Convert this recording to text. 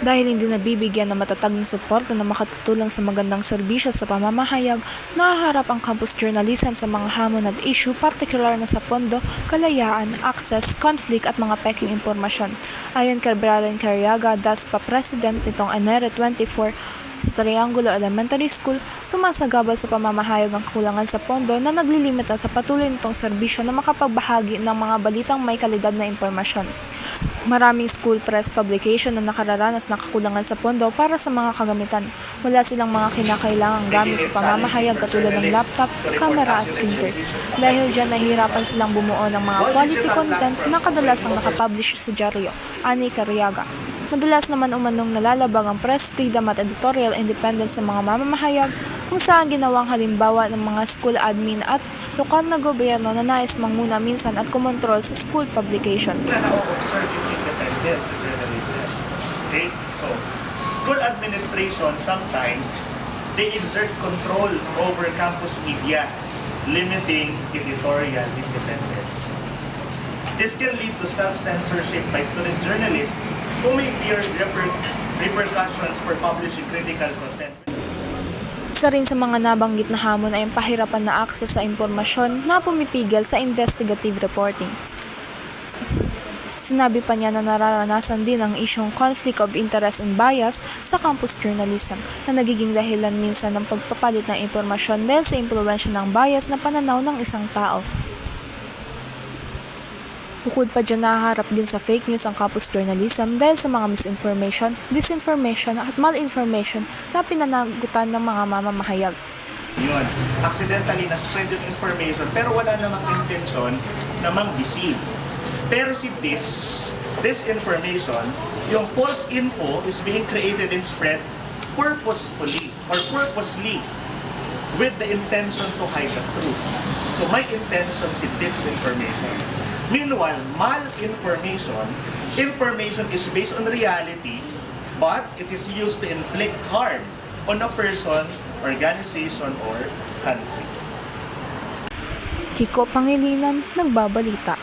Dahil hindi nabibigyan ng matatag na suporta na makatutulong sa magandang serbisyo sa pamamahayag, nahaharap ang campus journalism sa mga hamon at issue, partikular na sa pondo, kalayaan, access, conflict at mga peking impormasyon. Ayon kay Brian Cariaga, DASPA President nitong Enero 24, sa Triangulo Elementary School, sumasagabal sa pamamahayag ang kulangan sa pondo na naglilimita sa patuloy nitong serbisyo na makapagbahagi ng mga balitang may kalidad na impormasyon. Maraming school press publication na nakararanas ng kakulangan sa pondo para sa mga kagamitan. Wala silang mga kinakailangang gamit sa pamamahayag katulad ng laptop, camera at printers. Dahil dyan, nahihirapan silang bumuo ng mga quality content na kadalasang nakapublish sa dyaryo, ani Cariaga. Madalas naman umanong nalalabag ang press freedom at editorial independence ng mga mamamahayag, kung saan ginawang halimbawa ng mga school admin at lokal na gobyerno na nais manguna minsan at kumontrol sa school publication. Observing independence of journalism. Okay? So, school administration sometimes they exert control over campus media, limiting editorial independence. This can lead to self-censorship by student journalists who may fear repercussions for publishing critical content. Isa rin sa mga nabanggit na hamon ay ang pahirapan na akses sa impormasyon na pumipigil sa investigative reporting. Sinabi pa niya na nararanasan din ang isyong conflict of interest and bias sa campus journalism na nagiging dahilan minsan ng pagpapalit ng impormasyon dahil sa impluwensya ng bias na pananaw ng isang tao. Bukod pa dyan, nahaharap din sa fake news ang campus journalism dahil sa mga misinformation, disinformation at malinformation na pinanagutan ng mga mamamahayag. Yun, accidentally na-spread yung information pero wala namang intention na mang-deceive. Pero si disinformation, yung false info is being created and spread purposefully or purposely with the intention to hide the truth. So may intention si disinformation. Meanwhile, malinformation, information is based on reality, but it is used to inflict harm on a person, organization, or country. Kiko Pangilinan, Nagbabalita.